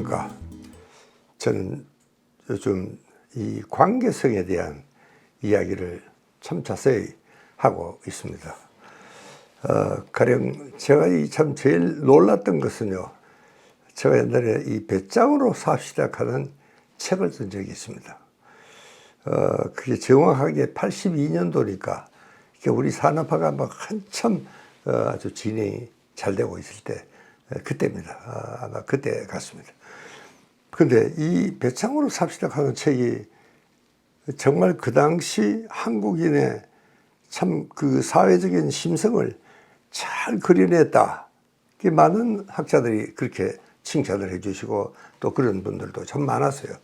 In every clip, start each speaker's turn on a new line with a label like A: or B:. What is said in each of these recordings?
A: 안녕하십니까. 저는 요즘 이 관계성에 대한 이야기를 참 자세히 하고 있습니다. 가령 제가 참 제일 놀랐던 것은요, 제가 옛날에 이 배짱으로 삽시다 하는 책을 쓴 적이 있습니다. 그게 정확하게 82년도니까 우리 산업화가 막 한참 아주 진행이 잘 되고 있을 때 그때입니다. 아마 그때 같습니다. 근데 이 배짱으로 삽시다 하는 책이 정말 그 당시 한국인의 참 그 사회적인 심성을 잘 그려냈다. 많은 학자들이 그렇게 칭찬을 해주시고 또 그런 분들도 참 많았어요.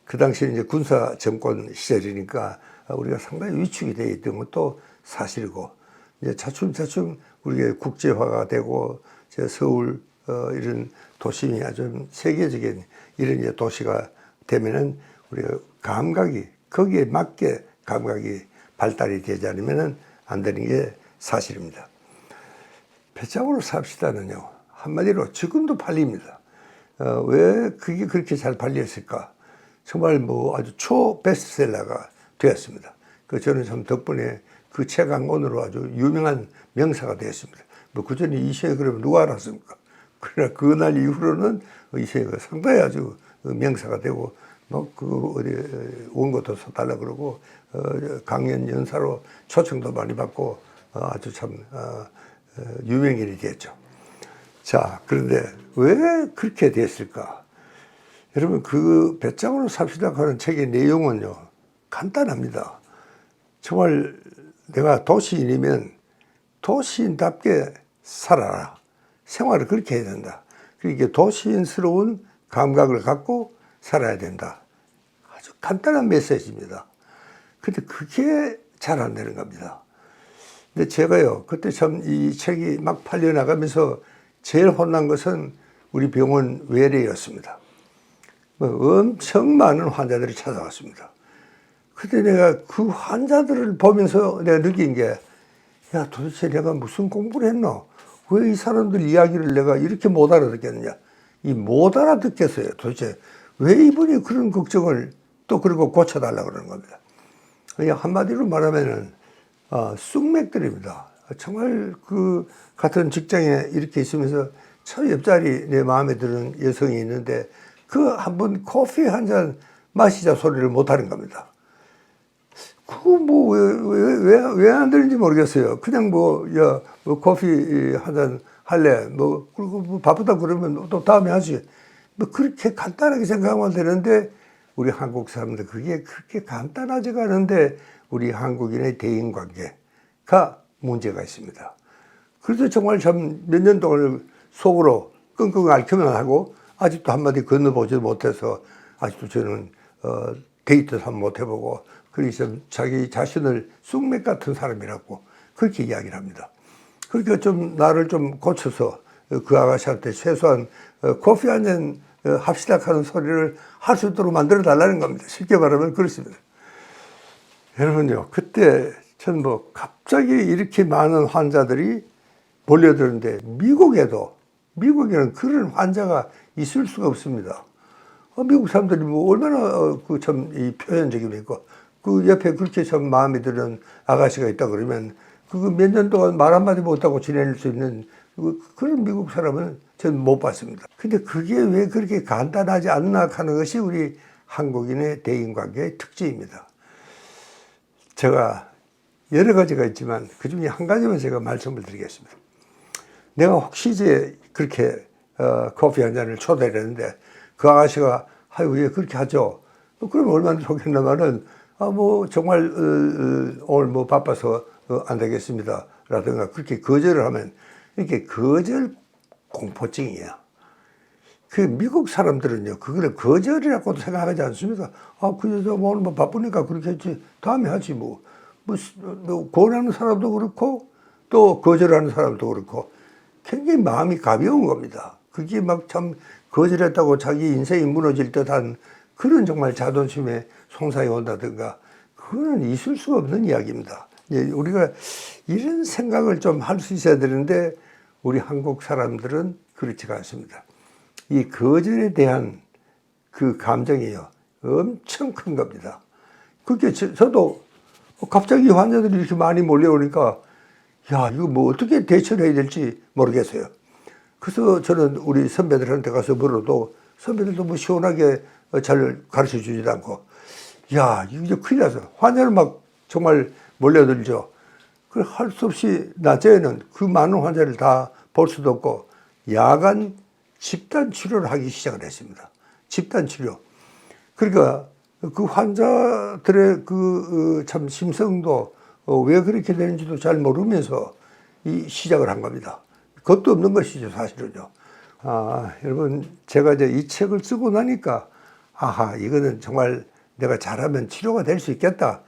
A: 그 당시에 이제 군사 정권 시절이니까 우리가 상당히 위축이 되어 있던 것도 사실이고, 이제 차츰차츰 우리가 국제화가 되고, 서울 이런 도심이 아주 세계적인 이런 이제 도시가 되면은 우리가 감각이 거기에 맞게 감각이 발달이 되지 않으면은 안 되는 게 사실입니다. 배짱으로 삽시다는요, 한마디로 지금도 팔립니다. 왜 그게 그렇게 잘 팔렸을까? 정말 뭐 아주 초 베스트셀러가 되었습니다. 저는 참 덕분에 그 책 한 권으로 아주 유명한 명사가 되었습니다. 뭐 그전에 이세희 그러면 누가 알았습니까? 그러나 그날 이후로는 이세희가 상당히 아주 명사가 되고, 뭐 어디 온 것도 써달라 그러고, 강연 연사로 초청도 많이 받고, 아주 참 유명인이 됐죠. 자, 그런데 왜 그렇게 됐을까? 여러분, 그 배짱으로 삽시다 하는 책의 내용은요, 간단합니다. 정말 내가 도시인이면 도시인답게 살아라. 생활을 그렇게 해야 된다. 그러니까 도시인스러운 감각을 갖고 살아야 된다. 아주 간단한 메시지입니다. 근데 그게 잘 안 되는 겁니다. 근데 제가요, 그때 참 이 책이 막 팔려나가면서 제일 혼난 것은 우리 병원 외래였습니다. 엄청 많은 환자들이 찾아왔습니다. 그때 내가 그 환자들을 보면서 내가 느낀 게, 야, 도대체 내가 무슨 공부를 했노? 왜 이 사람들 이야기를 내가 이렇게 못 알아듣겠느냐? 이 못 알아듣겠어요. 도대체 왜 이분이 그런 걱정을 또 그러고 고쳐달라고 그러는 겁니다. 그냥 한마디로 말하면은, 쑥맥들입니다. 정말 그 같은 직장에 이렇게 있으면서 저 옆자리 내 마음에 드는 여성이 있는데 그 한 번 커피 한 잔 마시자 소리를 못 하는 겁니다. 그거 뭐 왜 안 되는지 모르겠어요. 그냥 뭐 커피 한 잔 할래? 그리고 뭐 바쁘다 그러면 또 다음에 하지. 뭐 그렇게 간단하게 생각하면 되는데 우리 한국 사람들 그게 그렇게 간단하지가 않은데 우리 한국인의 대인관계가 문제가 있습니다. 그래서 정말 참 몇 년 동안 속으로 끙끙 앓기만 하고 아직도 한마디 건너보지 못해서 아직도 저는 데이트도 한번 못 해보고, 그래서 자기 자신을 쑥맥 같은 사람이라고 그렇게 이야기를 합니다. 그러니까 좀 나를 좀 고쳐서 그 아가씨한테 최소한 커피 한 잔 합시다 하는 소리를 할 수 있도록 만들어 달라는 겁니다. 쉽게 말하면 그렇습니다. 여러분요, 그때 전 뭐 갑자기 이렇게 많은 환자들이 몰려드는데 미국에는 그런 환자가 있을 수가 없습니다. 미국 사람들이 뭐 얼마나 참 이 표현적입니까? 그 옆에 그렇게 참 마음에 드는 아가씨가 있다 그러면 그거 몇 년 동안 말 한마디 못하고 지낼 수 있는 그런 미국 사람은 저는 못 봤습니다. 근데 그게 왜 그렇게 간단하지 않나 하는 것이 우리 한국인의 대인관계의 특징입니다. 제가 여러 가지가 있지만 그 중에 한 가지만 제가 말씀을 드리겠습니다. 내가 혹시 이제 그렇게 커피 한 잔을 초대를 했는데 그 아가씨가 아유 왜 그렇게 하죠? 그러면 얼마나 좋겠냐면은 뭐 정말 오늘 뭐 바빠서 안 되겠습니다 라든가 그렇게 거절을 하면 이렇게 거절 공포증이야. 그 미국 사람들은요 그거를 거절이라고도 생각하지 않습니다. 그 여자 뭐 오늘 뭐 바쁘니까 그렇게 했지 다음에 하지 뭐 권하는 사람도 그렇고 또 거절하는 사람도 그렇고 굉장히 마음이 가벼운 겁니다. 그게 막 참 거절했다고 자기 인생이 무너질 듯한 그런 정말 자존심에 손상이 온다든가 그거는 있을 수가 없는 이야기입니다. 우리가 이런 생각을 좀 할 수 있어야 되는데 우리 한국 사람들은 그렇지가 않습니다. 이 거절에 대한 그 감정이요. 엄청 큰 겁니다. 그게 저도 갑자기 환자들이 이렇게 많이 몰려오니까 야, 이거 뭐 어떻게 대처를 해야 될지 모르겠어요. 그래서 저는 우리 선배들한테 가서 물어도 선배들도 뭐 시원하게 잘 가르쳐 주지도 않고 야, 이거 이제 큰일 나서 환자를 막 정말 몰려들죠. 그 할 수 없이 낮에는 그 많은 환자를 다 볼 수도 없고 야간 집단 치료를 하기 시작을 했습니다. 집단 치료. 그러니까 그 환자들의 그 참 심성도 왜 그렇게 되는지도 잘 모르면서 이 시작을 한 겁니다. 겁도 없는 것이죠, 사실은요. 아, 여러분, 제가 이제 이 책을 쓰고 나니까 아하, 이거는 정말 내가 잘하면 치료가 될 수 있겠다.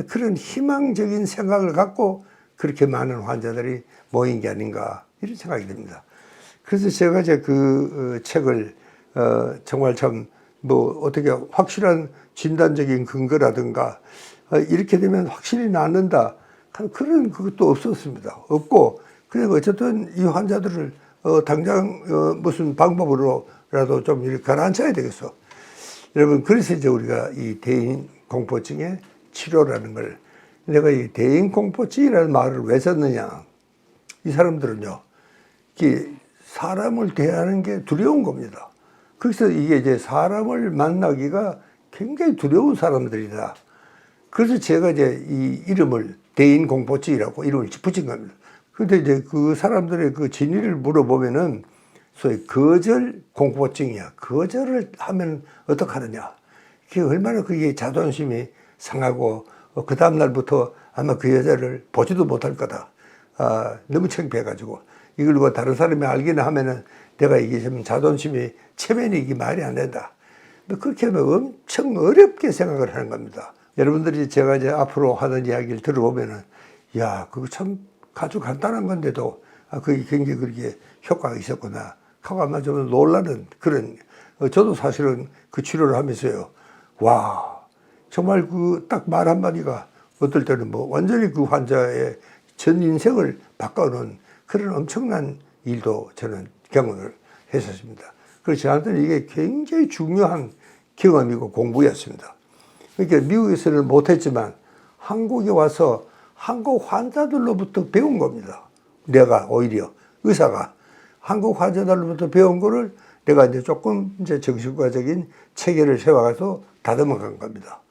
A: 그런 희망적인 생각을 갖고 그렇게 많은 환자들이 모인 게 아닌가 이런 생각이 듭니다. 그래서 제가 이제 그 책을 정말 참 뭐 어떻게 확실한 진단적인 근거라든가 이렇게 되면 확실히 낫는다 그런 그것도 없었습니다. 없고 그래서 어쨌든 이 환자들을 당장 무슨 방법으로라도 좀 이렇게 가라앉혀야 되겠어. 여러분 그래서 이제 우리가 이 대인 공포증의 치료라는 걸 내가 이 대인 공포증이라는 말을 왜 썼느냐. 이 사람들은요, 사람을 대하는 게 두려운 겁니다. 그래서 이게 이제 사람을 만나기가 굉장히 두려운 사람들이다. 그래서 제가 이제 이 이름을 대인공포증이라고 이름을 붙인 겁니다. 근데 이제 그 사람들의 그 진위를 물어보면은 소위 거절 공포증이야. 거절을 하면 어떡하느냐. 그게 얼마나 그게 자존심이 상하고 그 다음날부터 아마 그 여자를 보지도 못할 거다. 아, 너무 창피해가지고. 이걸 뭐 다른 사람이 알기나 하면은 내가 이게 좀 자존심이 체면이 이게 말이 안 된다. 그렇게 하면 엄청 어렵게 생각을 하는 겁니다. 여러분들이 제가 이제 앞으로 하는 이야기를 들어보면은 야, 그거 참 아주 간단한 건데도 그게 굉장히 그렇게 효과가 있었구나. 하고 아마 좀 놀라는 그런, 저도 사실은 그 치료를 하면서요. 와, 정말 그 딱 말 한마디가 어떨 때는 뭐 완전히 그 환자의 전 인생을 바꿔놓은 그런 엄청난 일도 저는 경험을 했었습니다. 그래서 저한테는 이게 굉장히 중요한 경험이고 공부였습니다. 그러니까 미국에서는 못했지만 한국에 와서 한국 환자들로부터 배운 겁니다. 내가 오히려 의사가 한국 환자들로부터 배운 거를 내가 이제 조금 이제 정신과적인 체계를 세워가서 다듬어 간 겁니다.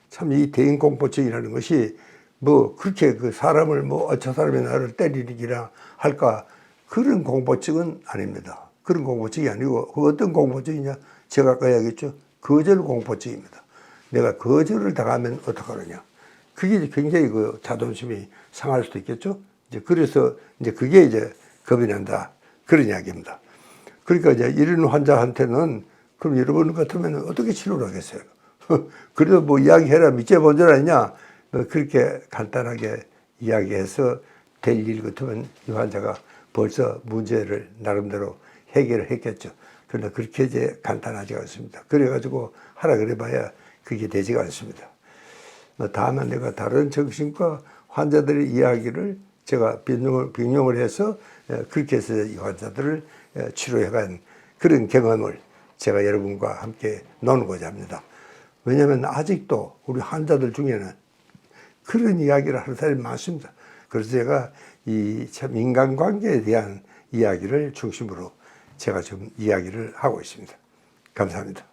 A: 참 이 대인공포증이라는 것이 뭐 그렇게 그 사람을 뭐 저 사람이 나를 때리기나 할까 그런 공포증은 아닙니다. 그런 공포증이 아니고 그 어떤 공포증이냐 제가 아까 이야기했죠. 거절 공포증입니다. 내가 거절을 당하면 어떡하느냐. 그게 굉장히 그 자존심이 상할 수도 있겠죠. 이제 그래서 이제 그게 이제 겁이 난다. 그런 이야기입니다. 그러니까 이제 이런 환자한테는 그럼 여러분 같으면 어떻게 치료를 하겠어요? 그래도 뭐 이야기해라 밑에 본줄 아니냐? 그렇게 간단하게 이야기해서 될 일 같으면 이 환자가 벌써 문제를 나름대로 해결을 했겠죠. 그러나 그렇게 이제 간단하지 않습니다. 그래가지고 하라 그래봐야 그게 되지가 않습니다. 다만 내가 다른 정신과 환자들의 이야기를 제가 병용을 해서 그렇게 해서 이 환자들을 치료해간 그런 경험을 제가 여러분과 함께 나누고자 합니다. 왜냐하면 아직도 우리 환자들 중에는 그런 이야기를 하는 사람이 많습니다. 그래서 제가 이 참 인간관계에 대한 이야기를 중심으로 제가 좀 이야기를 하고 있습니다. 감사합니다.